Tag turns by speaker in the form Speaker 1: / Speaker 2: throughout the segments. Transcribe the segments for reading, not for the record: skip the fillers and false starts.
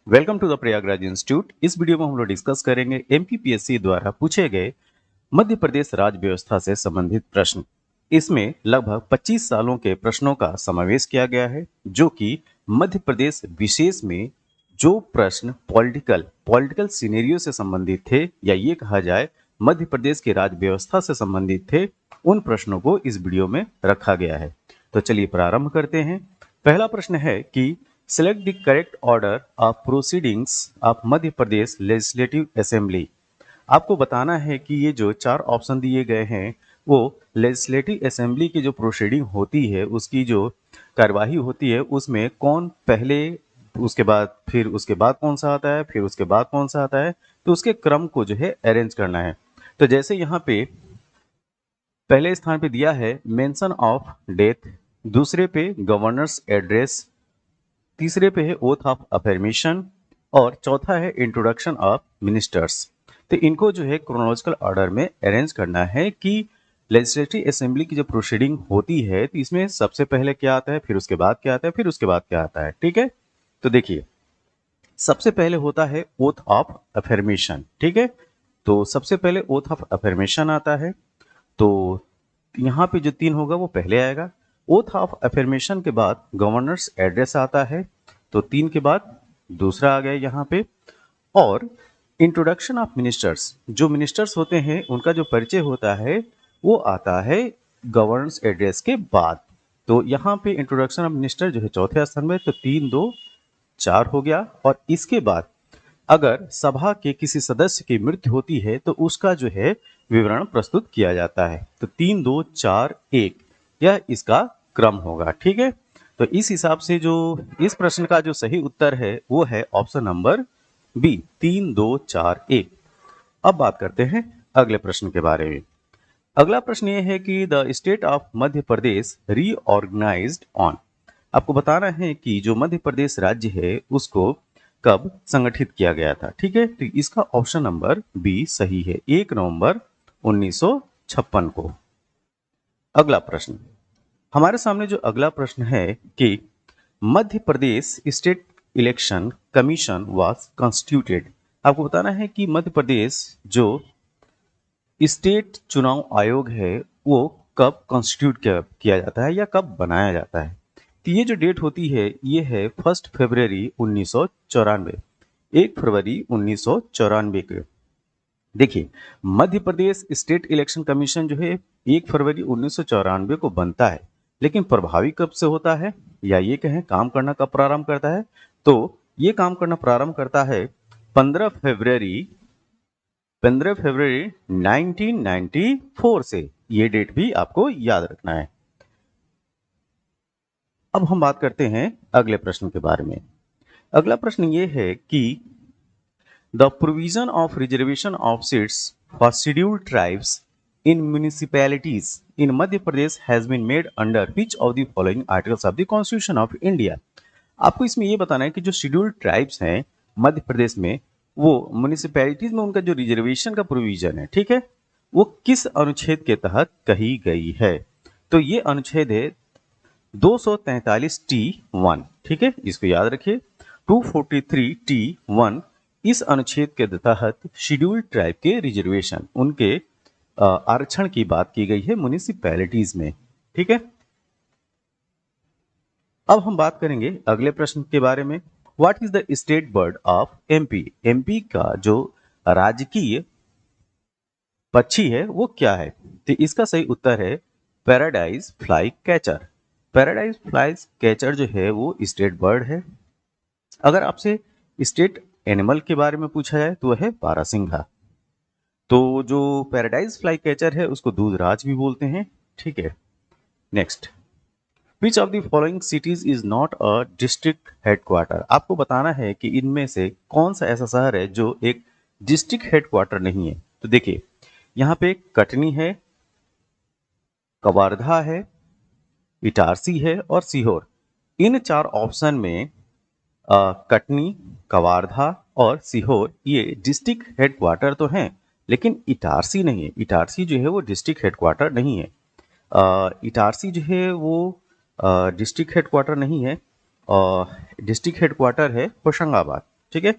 Speaker 1: Welcome to the Prayagraj institute. इस video में हम लोग डिस्कस करेंगे एमपीपीएससी द्वारा पूछे गए मध्य प्रदेश राज्य व्यवस्था से संबंधित प्रश्न। इसमें लगभग 25 सालों के प्रश्नों का समावेश किया गया है, जो कि मध्य प्रदेश विशेष में जो प्रश्न पॉलिटिकल सिनेरियो से संबंधित थे, या ये कहा जाए मध्य प्रदेश की राज्य व्यवस्था से संबंधित थे, उन प्रश्नों को इस वीडियो में रखा गया है। तो चलिए प्रारंभ करते हैं। पहला प्रश्न है कि select the correct order of proceedings of Madhya Pradesh legislative assembly. आपको बताना है कि ये जो चार ऑप्शन दिए गए हैं वो लेजिस्लेटिव असेंबली की जो प्रोसीडिंग होती है, उसकी जो कार्यवाही होती है, उसमें कौन पहले, उसके बाद कौन सा आता है, फिर उसके बाद कौन सा आता है, तो उसके क्रम को जो है अरेंज करना है। तो जैसे यहाँ पे पहले स्थान पे दिया है मेंशन ऑफ डेथ, दूसरे पे गवर्नर्स एड्रेस, तीसरे पे है ओथ ऑफ अफर्मेशन, और चौथा है इंट्रोडक्शन ऑफ मिनिस्टर्स। तो इनको जो है क्रोनोलॉजिकल ऑर्डर में अरेंज करना है कि लेजिस्लेटिव असेंबली की जो प्रोसीडिंग होती है, तो इसमें सबसे पहले क्या आता है, फिर उसके बाद क्या आता है, फिर उसके बाद क्या आता है। ठीक है, तो देखिए सबसे पहले होता है ओथ ऑफ अफर्मेशन। ठीक है, तो सबसे पहले ओथ ऑफ अफर्मेशन आता है। तो यहाँ पे जो 3 होगा वो पहले आएगा। ओथ ऑफ अफर्मेशन के बाद गवर्नर्स एड्रेस आता है, तो 3 के बाद दूसरा आ गया यहाँ पे। और इंट्रोडक्शन ऑफ मिनिस्टर्स, जो मिनिस्टर्स होते हैं उनका जो परिचय होता है वो आता है गवर्नर्स एड्रेस के बाद। तो यहाँ पे इंट्रोडक्शन ऑफ मिनिस्टर जो है चौथे स्थान में, तो 3 2 4 हो गया। और इसके बाद अगर सभा के किसी सदस्य की मृत्यु होती है तो उसका जो है विवरण प्रस्तुत किया जाता है। तो 3 2 4 1 यह इसका क्रम होगा। ठीक है, तो इस हिसाब से जो इस प्रश्न का जो सही उत्तर है वो है ऑप्शन नंबर बी, 3 2 4 1। अब बात करते हैं अगले प्रश्न के बारे में। अगला प्रश्न ये है कि the state of Madhya Pradesh reorganised on. आपको बताना है कि जो मध्य प्रदेश राज्य है उसको कब संगठित किया गया था। ठीक है, तो इसका ऑप्शन नंबर बी सही है, 1 नवंबर 1956 को। अगला प्रश्न, हमारे सामने जो अगला प्रश्न है कि Madhya Pradesh state election commission was constituted. आपको बताना है कि मध्य प्रदेश जो स्टेट चुनाव आयोग है वो कब कॉन्स्टिट्यूट किया जाता है या कब बनाया जाता है। तो ये जो डेट होती है ये है 1 फरवरी 1994, 1 फरवरी 1994 के। देखिए मध्य प्रदेश स्टेट इलेक्शन कमीशन जो है 1 फरवरी 1994 को बनता है, लेकिन प्रभावी कब से होता है, या ये कहें काम करना कब प्रारंभ करता है, तो ये काम करना प्रारंभ करता है 15 फरवरी 1994 से। ये डेट भी आपको याद रखना है। अब हम बात करते हैं अगले प्रश्न के बारे में। अगला प्रश्न ये है कि the provision of reservation of seats for scheduled tribes in municipalities in Madhya Pradesh has been made under which of the following articles of the constitution of India. आपको इसमें ये बताना है कि जो शेड्यूल्ड ट्राइब्स हैं मध्य प्रदेश में, वो म्यूनिसिपैलिटीज में उनका जो रिजर्वेशन का प्रोविजन है, ठीक है, वो किस अनुच्छेद के तहत कही गई है। तो ये अनुच्छेद है 243T1। ठीक है, इसको याद रखिए, 243T1। इस अनुच्छेद के तहत शेड्यूल्ड ट्राइब के रिजर्वेशन, उनके आरक्षण की बात की गई है म्यूनिसिपैलिटीज में। ठीक है, अब हम बात करेंगे अगले प्रश्न के बारे में। What is the state bird of MP. MP का जो राजकीय पक्षी है वो क्या है, तो इसका सही उत्तर है paradise fly catcher. Paradise fly catcher जो है वो स्टेट बर्ड है। अगर आपसे स्टेट एनिमल के बारे में पूछा जाए तो वह है बारहसिंघा। तो जो पैराडाइज फ्लाई कैचर है उसको दूधराज भी बोलते हैं। ठीक है, next, which of the following cities is not a district headquarter. आपको बताना है कि इनमें से कौन सा ऐसा शहर है जो एक डिस्ट्रिक्ट हेडक्वार्टर नहीं है। तो देखिए यहाँ पे कटनी है, कवर्धा है, इटारसी है और सीहोर। इन चार ऑप्शन में कटनी, कवर्धा और सीहोर ये डिस्ट्रिक्ट हेडक्वार्टर तो हैं, लेकिन इटारसी नहीं है। इटारसी जो है वो डिस्ट्रिक्ट हेडक्वार्टर नहीं है। इटारसी जो है वो डिस्ट्रिक्ट हेडक्वार्टर नहीं है, डिस्ट्रिक्ट हेडक्वार्टर है होशंगाबाद। ठीक है,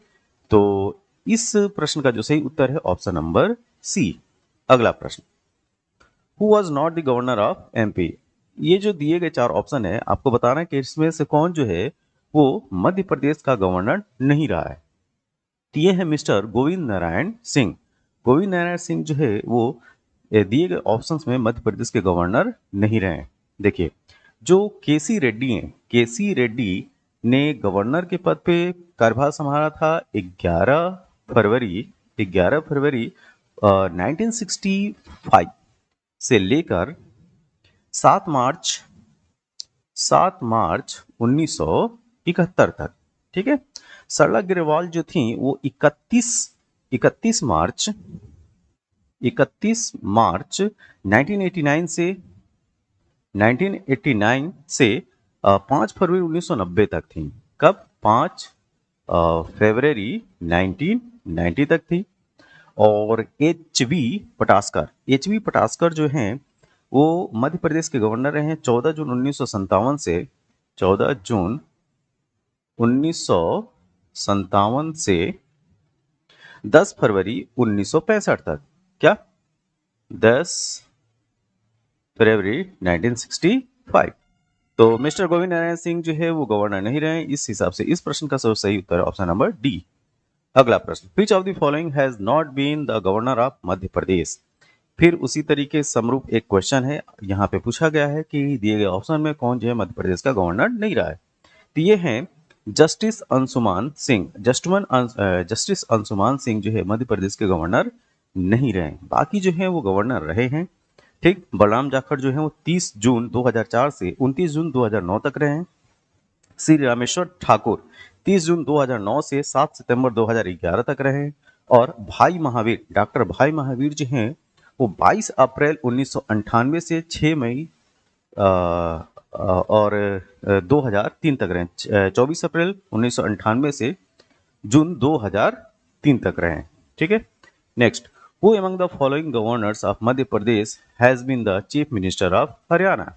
Speaker 1: तो इस प्रश्न का जो सही उत्तर है ऑप्शन नंबर सी। अगला प्रश्न, who was not the governor of MP. ये जो दिए गए चार ऑप्शन है, आपको बताना है कि इसमें से कौन जो है वो मध्य प्रदेश का गवर्नर नहीं रहा है। तो ये है मिस्टर गोविंद नारायण सिंह। गोविंद नारायण सिंह जो है वो दिए गए ऑप्शंस में मध्य प्रदेश के गवर्नर नहीं रहे हैं। देखिए, जो केसी रेड्डी हैं, केसी रेड्डी ने गवर्नर के पद पे कार्यभार संभाला था 11 फरवरी 1965 से लेकर 7 मार्च 1971 तक। ठीक है, सरला ग्रेवाल जो थी वो 31 मार्च 1989 से 5 फरवरी 1990 तक थी। कब? 5 फरवरी 1990 तक थी। और एच वी पटास्कर जो हैं वो मध्य प्रदेश के गवर्नर रहे हैं 14 जून 1957 से 14 जून 1957 से 10 फरवरी 1965 तक। क्या? 10 फरवरी 1965। तो मिस्टर गोविंद नारायण सिंह जो है वो गवर्नर नहीं रहे। इस हिसाब से इस प्रश्न का सही उत्तर है ऑप्शन नंबर डी। अगला प्रश्न, which of the following has not been the governor of Madhya Pradesh. फिर उसी तरीके समरूप एक क्वेश्चन है, यहाँ पे पूछा गया है कि दिए गए ऑप्शन में कौन जो है मध्य प्रदेश का गवर्नर नहीं रहा है। तो ये है जस्टिस अंशुमान सिंह। जस्टिस अंशुमान सिंह जो है मध्य प्रदेश के गवर्नर नहीं रहे। बाकी जो है वो गवर्नर रहे हैं। ठीक, बलराम जाखड़ जो है वो 30 जून 2004 से 29 जून 2009 तक रहे हैं। श्री रामेश्वर ठाकुर 30 जून 2009 से 7 सितंबर 2011 तक रहे हैं। और भाई महावीर, डॉक्टर भाई महावीर जो हैं वो 22 अप्रैल 1998 से 6 मई और 2003 तक रहे। 24 अप्रैल 1998 से जून 2003 तक रहे। ठीक है, next, who among the following governors of Madhya Pradesh has been the chief minister of Haryana.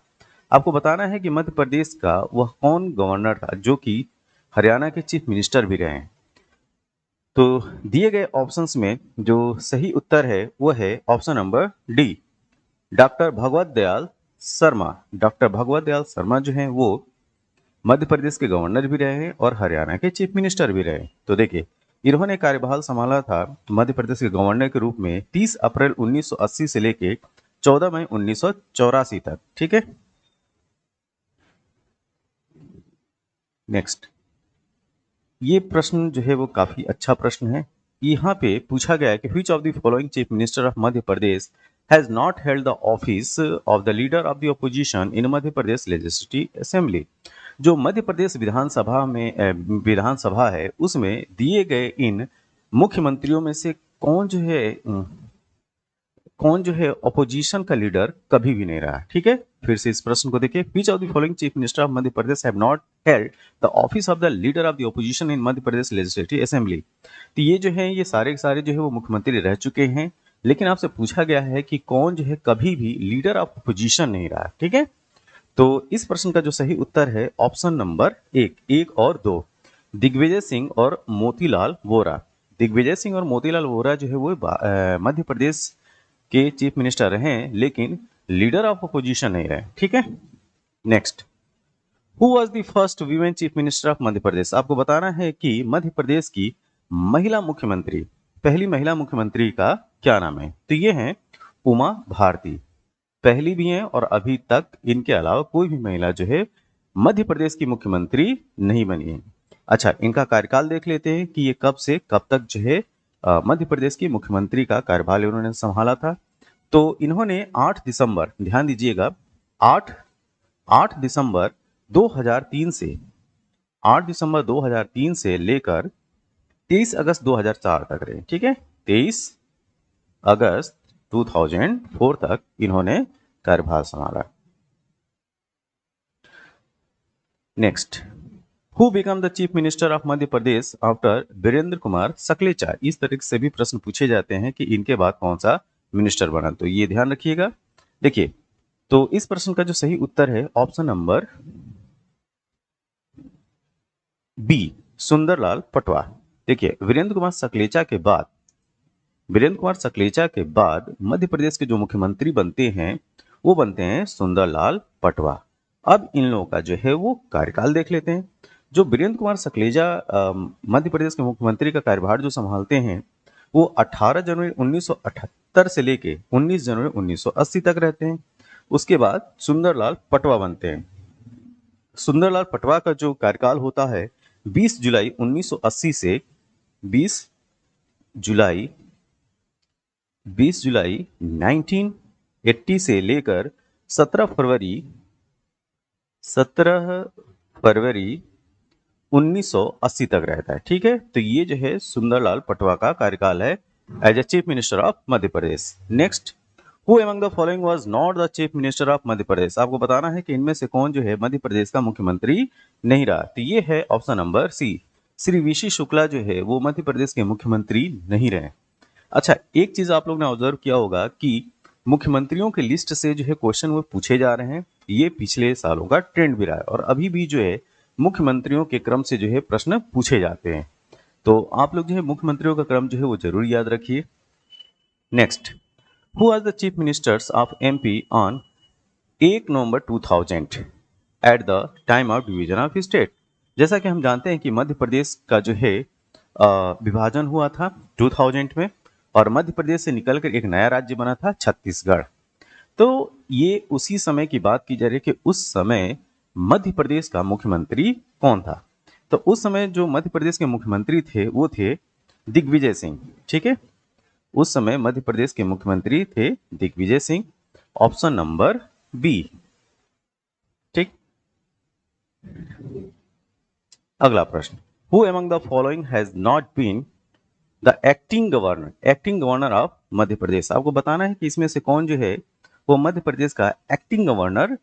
Speaker 1: आपको बताना है कि मध्य प्रदेश का वह कौन गवर्नर था जो कि हरियाणा के चीफ मिनिस्टर भी रहे हैं। तो दिए गए ऑप्शंस में जो सही उत्तर है वो है option number D, doctor Bhagwat Dayal Sharma. Doctor Bhagwat Dayal Sharma जो हैं वो मध्य प्रदेश के गवर्नर भी रहे हैं और हरियाणा के चीफ मिनिस्टर भी रहे। तो देखिए, इन्होंने कार्यभार संभाला था मध्य प्रदेश के गवर्नर के रूप में 30 अप्रैल 1980 से लेके 14 मई 1984 तक। ठीक है, नेक्स्ट, ये प्रश्न जो है वो काफी अच्छा प्रश्न है। यहाँ पे पूछा गया है कि विच of the following chief minister of Madhya Pradesh has not held the office of the leader of the opposition in Madhya Pradesh legislative assembly. जो मध्य प्रदेश विधानसभा में विधानसभा है उसमें दिए गए इन मुख्यमंत्रियों में से कौन जो है ऑपोजिशन का लीडर कभी भी नहीं रहा। ठीक है, फिर से इस प्रश्न को देखिए, विच of the following chief minister of Madhya Pradesh have not held the office of the leader of the opposition in Madhya Pradesh legislative assembly. तो ये जो है ये सारे के सारे जो है वो मुख्यमंत्री रह चुके हैं, लेकिन आपसे पूछा गया है कि कौन जो है कभी भी लीडर ऑफ ऑपोजिशन नहीं रहा। ठीक है, तो इस प्रश्न का जो सही उत्तर है ऑप्शन नंबर एक और दो, दिग्विजय सिंह और मोतीलाल वोरा। दिग्विजय सिंह और मोतीलाल वोरा जो है वो मध्य प्रदेश के चीफ मिनिस्टर रहे लेकिन लीडर ऑफ अपोजिशन नहीं रहे। ठीक है, next, who was the first women chief minister of Madhya Pradesh. आपको बताना है कि मध्य प्रदेश की महिला मुख्यमंत्री, पहली महिला मुख्यमंत्री का क्या नाम है। तो ये है उमा भारती, पहली भी हैं और अभी तक इनके अलावा कोई भी महिला जो है मध्य प्रदेश की मुख्यमंत्री नहीं बनी है। अच्छा, इनका कार्यकाल देख लेते हैं कि ये कब से कब तक जो है मध्य प्रदेश की मुख्यमंत्री का कार्यभार उन्होंने संभाला था। तो इन्होंने 8 दिसंबर, ध्यान दीजिएगा, 8 8 दिसंबर 2003 से 8 दिसंबर 2003 से लेकर 23 अगस्त 2004 तक रहे। ठीक है, 23 अगस्त 2004 तक इन्होंने कार्यभार संभाला। Next, who become the chief minister of Madhya Pradesh after Virendra Kumar Sakalecha. इस तरह से भी प्रश्न पूछे जाते हैं कि इनके बाद कौन सा मिनिस्टर बना, तो ये ध्यान रखिएगा। देखिए, तो इस प्रश्न का जो सही उत्तर है option number B, Sunderlal Patwa. देखिए, वीरेंद्र कुमार सकलेचा के बाद मध्य प्रदेश के जो मुख्यमंत्री बनते हैं वो बनते हैं सुंदरलाल पटवा। अब इन लोगों का जो है वो कार्यकाल देख लेते हैं। जो वीरेंद्र कुमार सकलेचा मध्य प्रदेश के मुख्यमंत्री का कार्यभार जो संभालते हैं वो 18 जनवरी 1978 से लेके 19 जनवरी 1980 तक रहते हैं। उसके बाद सुंदरलाल पटवा बनते हैं। सुंदरलाल पटवा का जो कार्यकाल होता है 20 जुलाई 1980 से 20 जुलाई 1980 से लेकर 17 फरवरी 1980 तक रहता है। ठीक है, तो ये जो है सुंदरलाल पटवा का कार्यकाल है as a chief minister of Madhya Pradesh. Next, who among the following was not the chief minister of Madhya Pradesh. आपको बताना है कि इनमें से कौन जो है मध्य प्रदेश का मुख्यमंत्री नहीं रहा। तो ये है option number C, Shri VC Shukla जो है वो मध्य प्रदेश के मुख्यमंत्री नहीं रहे। अच्छा, एक चीज आप लोग ने ऑब्जर्व किया होगा कि मुख्यमंत्रियों के लिस्ट से जो है क्वेश्चन वो पूछे जा रहे हैं। ये पिछले सालों का ट्रेंड भी रहा है और अभी भी जो है मुख्यमंत्रियों के क्रम से जो है प्रश्न पूछे जाते हैं। तो आप लोग जो है मुख्यमंत्रियों का क्रम जो है वो जरूर याद रखिए। Next, who are the chief ministers of MP on 1 November 2000 at the time of division of state. जैसा कि हम जानते हैं कि मध्य प्रदेश का जो है विभाजन हुआ था 2000 में और मध्य प्रदेश से निकलकर एक नया राज्य बना था छत्तीसगढ़। तो ये उसी समय की बात की जा रही है कि उस समय मध्य प्रदेश का मुख्यमंत्री कौन था। तो उस समय जो मध्य प्रदेश के मुख्यमंत्री थे वो थे दिग्विजय सिंह। ठीक है, उस समय मध्य प्रदेश के मुख्यमंत्री थे Digvijay Singh. Option number B. ठीक, अगला प्रश्न, who among the following has not been the acting governor of Madhya Pradesh. आपको बताना है कि इसमें से कौन जो है वो मध्य प्रदेश का एक्टिंग गवर्नर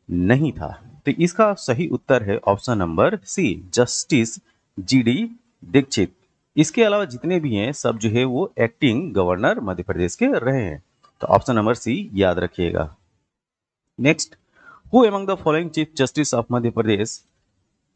Speaker 1: नहीं था। तो इसका सही उत्तर है option number C, justice GD Dikshit. इसके अलावा जितने भी हैं सब जो है वो एक्टिंग गवर्नर मध्य प्रदेश के रहे हैं। तो ऑप्शन नंबर सी याद रखिएगा। Next, who among the following chief justice of Madhya Pradesh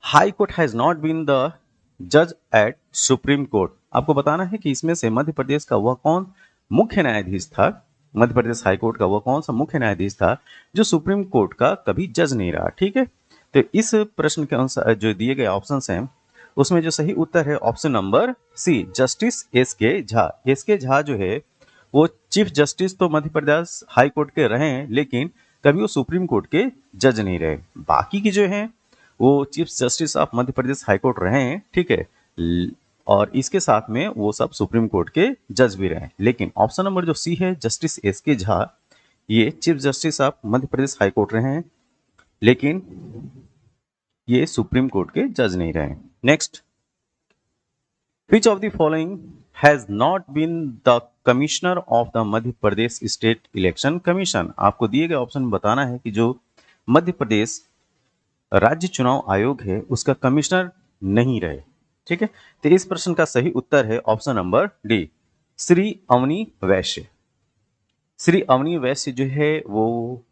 Speaker 1: high court has not been the जज एट सुप्रीम कोर्ट। आपको बताना है कि इसमें से मध्य प्रदेश का वह कौन मुख्य न्यायाधीश था, मध्य प्रदेश हाई कोर्ट का वह कौन सा मुख्य न्यायाधीश था जो सुप्रीम कोर्ट का कभी जज नहीं रहा। ठीक है, तो इस प्रश्न के अनुसार जो दिए गए ऑप्शंस हैं उसमें जो सही उत्तर है option number C, justice S K Jha. S K Jha जो है वो चीफ जस्टिस तो मध्य प्रदेश हाई कोर्ट के रहे हैं लेकिन कभी वो सुप्रीम कोर्ट के जज नहीं रहे। बाकी की जो है वो chief justice of Madhya Pradesh high court रहे हैं। ठीक है, और इसके साथ में वो सब सुप्रीम कोर्ट के जज भी रहे। लेकिन ऑप्शन नंबर जो सी है जस्टिस एस के झा, ये chief justice of Madhya Pradesh high court रहे हैं लेकिन ये सुप्रीम कोर्ट के जज नहीं रहे। Next, which of the following has not been the commissioner of the Madhya Pradesh state election commission. आपको दिए गए ऑप्शन में बताना है कि जो मध्य प्रदेश राज्य चुनाव आयोग है उसका कमिश्नर नहीं रहे। ठीक है, तो इस प्रश्न का सही उत्तर है option number D, Shri Avani Vaishya. Shri Avani Vaishya जो है वो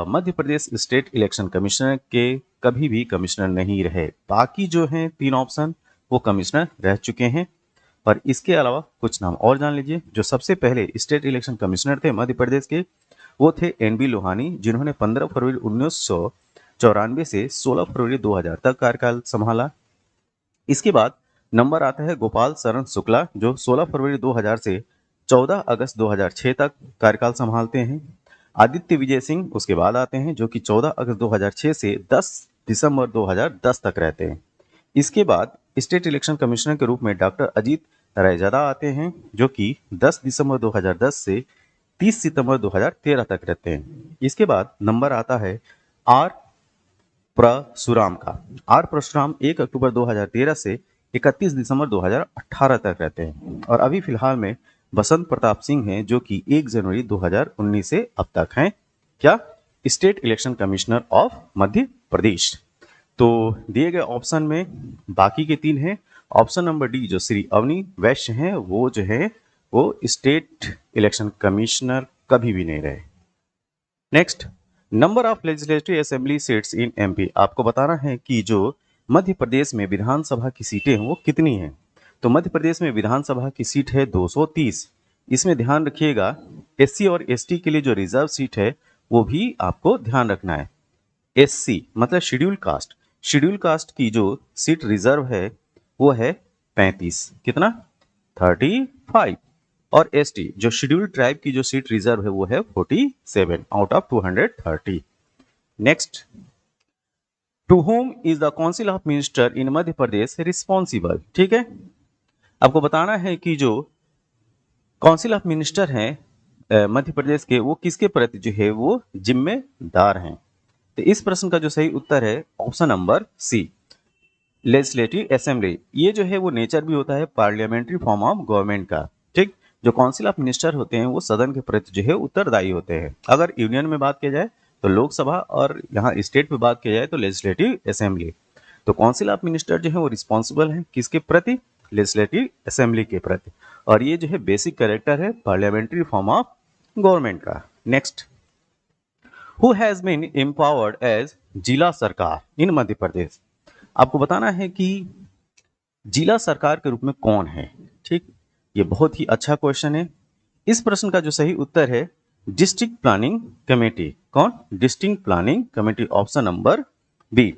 Speaker 1: Madhya Pradesh state election commissioner के कभी भी कमिश्नर नहीं रहे। बाकी जो हैं 3 ऑप्शन वो कमिश्नर रह चुके हैं। और इसके अलावा कुछ नाम और जान लीजिए। जो सबसे पहले स्टेट इलेक्शन कमिश्नर थे मध्य प्रदेश के वो थे एनबी लोहानी, जिन्होंने 15 फरवरी 1994 से 16 फरवरी 2000 तक कार्यकाल संभाला। इसके बाद नंबर आता है गोपाल शरण शुक्ला, जो 16 फरवरी 2000 से 14 अगस्त 2006 तक कार्यकाल संभालते हैं। आदित्य विजय सिंह उसके बाद आते हैं जो कि 14 अगस्त 2006 से 10 दिसंबर 2010 तक रहते हैं। इसके बाद स्टेट इलेक्शन कमिश्नर के रूप में डॉक्टर अजीत रायजादा आते हैं जो कि 10 दिसंबर 2010 से 30 सितंबर 2013 तक रहते हैं। इसके बाद नंबर आता है आर परशुराम का। आर परशुराम 1 अक्टूबर 2013 से 31 दिसंबर 2018 तक रहते हैं। और अभी फिलहाल में बसंत प्रताप सिंह हैं जो कि 1 जनवरी 2019 से अब तक हैं क्या, state election commissioner of Madhya प्रदेश। तो दिए गए ऑप्शन में बाकी के 3 हैं। ऑप्शन नंबर डी जो श्री अवनी वैश्य हैं वो जो है वो स्टेट इलेक्शन कमिश्नर कभी भी नहीं रहे। Next, number of legislative assembly seats in MP. आपको बताना है कि जो मध्य प्रदेश में विधानसभा की सीटें हैं वो कितनी हैं। तो मध्य प्रदेश में विधानसभा की सीट है 230। इसमें ध्यान रखिएगा एससी और एसटी के लिए जो रिजर्व सीट है वो भी आपको ध्यान रखना है। एससी मतलब शेड्यूल कास्ट की जो सीट रिजर्व है वो है 35। कितना? 35। और एसटी जो शेड्यूल ट्राइब की जो सीट रिजर्व है वो है 47 out of 230। Next, to whom is the council of minister in Madhya Pradesh responsible. ठीक है, आपको बताना है कि जो काउंसिल ऑफ मिनिस्टर हैं मध्य प्रदेश के, वो किसके प्रति जो है वो जिम्मेदार हैं। तो इस प्रश्न का जो सही उत्तर है option number C, legislative assembly. ये जो है वो नेचर भी होता है पार्लियामेंट्री फॉर्म ऑफ गवर्नमेंट का। ठीक, जो काउंसिल ऑफ मिनिस्टर होते हैं वो सदन के प्रति जो है उत्तरदायी होते हैं। अगर यूनियन में बात किया जाए तो लोकसभा, और यहाँ स्टेट में बात किया जाए तो लेजिस्लेटिव असेंबली। तो काउंसिल ऑफ मिनिस्टर जो है वो रिस्पॉन्सिबल है किसके प्रति? लेजिस्लेटिव असेंबली के प्रति। और ये जो है बेसिक कैरेक्टर है पार्लियामेंट्री फॉर्म ऑफ गवर्नमेंट का। Next, who has been empowered as जिला सरकार इन मध्य प्रदेश। आपको बताना है कि जिला सरकार के रूप में कौन है। ठीक, ये बहुत ही अच्छा क्वेश्चन है। इस प्रश्न का जो सही उत्तर है डिस्ट्रिक्ट प्लानिंग कमेटी। कौन? District planning committee, option number B.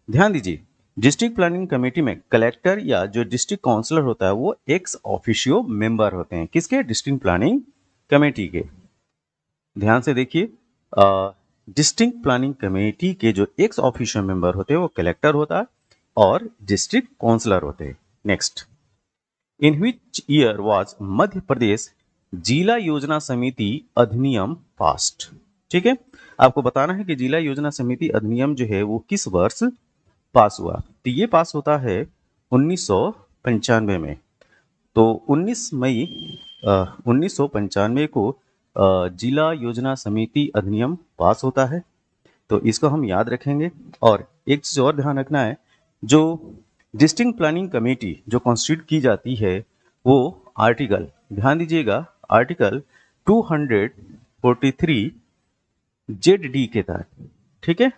Speaker 1: ध्यान दीजिए, डिस्ट्रिक्ट प्लानिंग कमेटी में कलेक्टर या जो डिस्ट्रिक्ट काउंसलर होता है वो एक्स ऑफिशियो मेंबर होते हैं। किसके? डिस्ट्रिक्ट प्लानिंग कमेटी के। ध्यान से देखिए, डिस्ट्रिक्ट प्लानिंग कमेटी के जो एक्स ऑफिशियो मेंबर होते हैं वो कलेक्टर होता है और डिस्ट्रिक्ट काउंसलर होते हैं। Next, in which year was Madhya Pradesh जिला योजना समिति अधिनियम पास्ड। ठीक है, आपको बताना है कि जिला योजना समिति अधिनियम जो है वो किस वर्ष पास हुआ। तो ये पास होता है 1995 में। तो 19 मई 1995 को जिला योजना समिति अधिनियम पास होता है। तो इसको हम याद रखेंगे। और एक चीज और ध्यान रखना है, जो डिस्ट्रिक्ट प्लानिंग कमेटी जो कॉन्स्टिट्यूट की जाती है वो आर्टिकल, ध्यान दीजिएगा, आर्टिकल 243 जेड के तहत। ठीक है,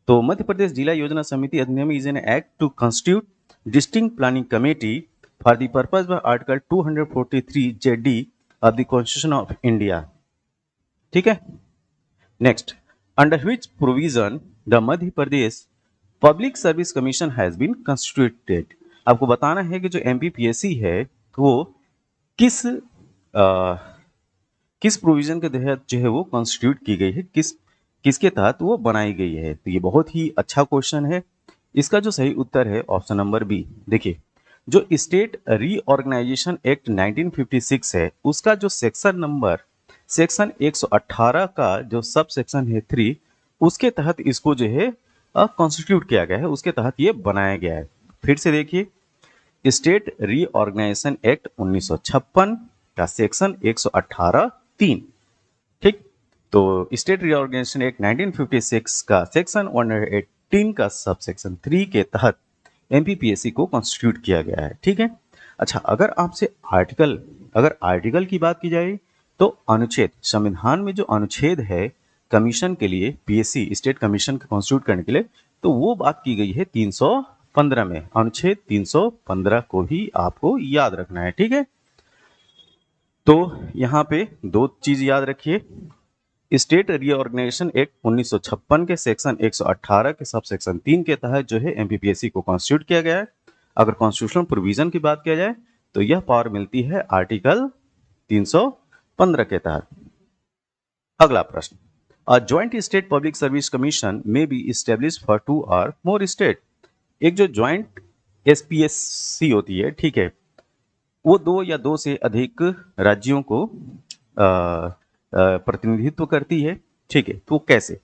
Speaker 1: तो मध्य प्रदेश जिला योजना समिति अधिनियम is an act to constitute district planning committee for the purpose of article 243 ZD of the constitution of India. ठीक है, next, under which provision the Madhya Pradesh public service commission has been constituted. आपको बताना है कि जो एमपीपीएससी है वो किस प्रोविजन के तहत जो है वो कॉन्स्टिट्यूट की गई है, किसके तहत वो बनाई गई है। तो ये बहुत ही अच्छा क्वेश्चन है। इसका जो सही उत्तर है ऑप्शन नंबर बी। देखिए, जो स्टेट रीऑर्गेनाइजेशन एक्ट 1956 है उसका जो सेक्शन 118 का जो सब सेक्शन है 3, उसके तहत इसको जो है कॉन्स्टिट्यूट किया गया है, उसके तहत ये बनाया गया है। फिर से देखिए, स्टेट रीऑर्गेनाइजेशन एक्ट 1956 का सेक्शन 118(3). ठीक, तो स्टेट रीऑर्गेनाइजेशन एक्ट 1956 का सेक्शन 118 का सब सेक्शन 3 के तहत एमपीपीएससी को कॉन्स्टिट्यूट किया गया है। ठीक है, अच्छा, अगर आपसे आर्टिकल की बात की जाए तो अनुच्छेद, संविधान में जो अनुच्छेद है कमीशन के लिए, पीएससी स्टेट कमीशन को कॉन्स्टिट्यूट करने के लिए, तो वो बात की गई है 315 में। अनुच्छेद 315 को भी आपको याद रखना है। ठीक है, तो यहाँ पे दो चीज याद रखिए, स्टेट रीऑर्गेनाइजेशन एक्ट 1956 के सेक्शन 118 के सब सेक्शन 3 के तहत जो है एमपीपीएससी को कॉन्स्टिट्यूट किया गया है। अगर कॉन्स्टिट्यूशनल प्रोविजन की बात किया जाए तो यह पावर मिलती है आर्टिकल 315 के तहत। अगला प्रश्न, a joint state public service commission में बी एस्टेब्लिश्ड फॉर 2 और मोर स्टेट। एक जो ज्वाइंट एसपीएससी होती है, ठीक है, वो 2 या 2 से अधिक राज्यों को प्रतिनिधित्व करती है। ठीक है, तो कैसे?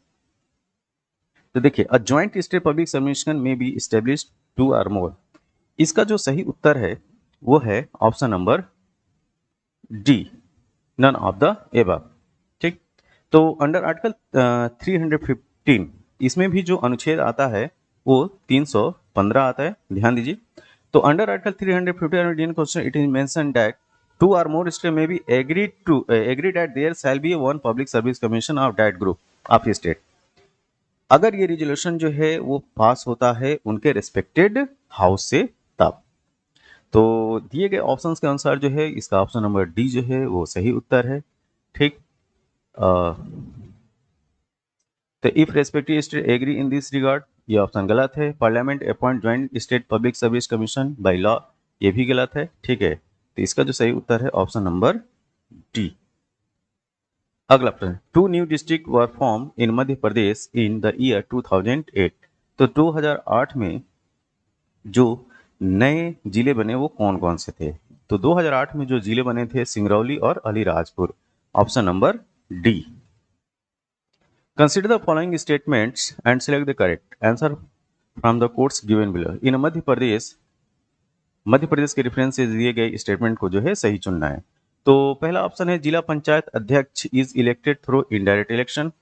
Speaker 1: तो देखिए, a joint state public commission में बी एस्टेब्लिश्ड 2 और मोर। इसका जो सही उत्तर है वो है option number D, none of the above. ठीक, तो अंडर आर्टिकल 315 इसमें भी जो अनुच्छेद आता है वो 315 आता है। ध्यान दीजिए, तो under article 315 Indian constitution it is mention that 2 or more state may be agreed that there shall be one public service commission of that group of state। अगर ये रिजोल्यूशन जो है वो पास होता है उनके रेस्पेक्टेड हाउस से तब। तो दिए गए ऑप्शंस के अनुसार जो है इसका ऑप्शन नंबर डी जो है वो सही उत्तर है। ठीक। तो if respective state agree in this regard, ये ऑप्शन गलत है। Parliament appoint joint state public service commission by law, ये भी गलत है। ठीक है, तो इसका जो सही उत्तर है ऑप्शन नंबर डी। अगला प्रश्न, two new district were form in Madhya Pradesh in the year 2008। तो 2008 में जो नए जिले बने वो कौन कौन से थे? तो 2008 में जो जिले बने थे सिंगरौली और Alirajpur, option number D. Consider the following statements and select the correct answer from the codes given below. In Madhya Pradesh के रेफरेंस से दिए गए स्टेटमेंट को जो है सही चुनना है। तो पहला ऑप्शन है zila panchayat adhyaksh is elected through indirect election.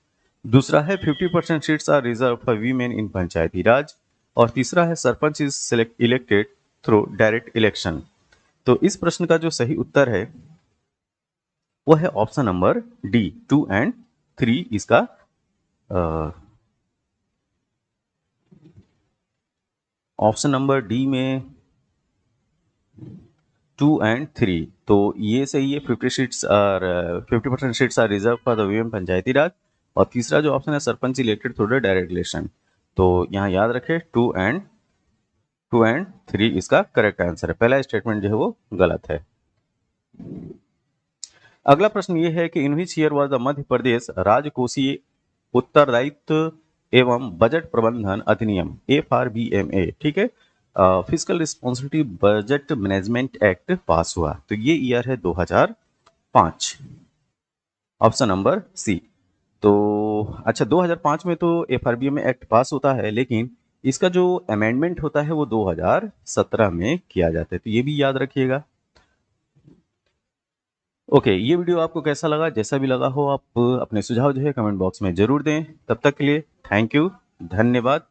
Speaker 1: दूसरा है 50% seats are reserve for women in panchayati raj. और तीसरा है sarpanch is elected through direct election. तो इस प्रश्न का जो सही उत्तर है वो है ऑप्शन नंबर डी, 2 एंड 3 इसका ऑप्शन नंबर डी में 2 एंड 3, तो ये सही है। 50% seats are reserve for the women panchayati raj. और तीसरा जो ऑप्शन है sarpanch elected through direct election. तो यहाँ याद रखें 2 एंड 3 इसका करेक्ट आंसर है। पहला स्टेटमेंट जो है वो गलत है। अगला प्रश्न ये है कि इन which year was the Madhya प्रदेश राजकोषीय उत्तरदायित्व एवं बजट प्रबंधन अधिनियम FRBMA, ठीक है, physical responsibility budget management act पास हुआ? तो ये ईयर है 2005, ऑप्शन नंबर सी। तो अच्छा, 2005 में तो FRBMA एक्ट पास होता है, लेकिन इसका जो अमेंडमेंट होता है वो 2017 में किया जाता है, तो ये भी याद रखिएगा। ओके, ये वीडियो आपको कैसा लगा? जैसा भी लगा हो आप अपने सुझाव जो है कमेंट बॉक्स में जरूर दें। तब तक के लिए थैंक यू, धन्यवाद।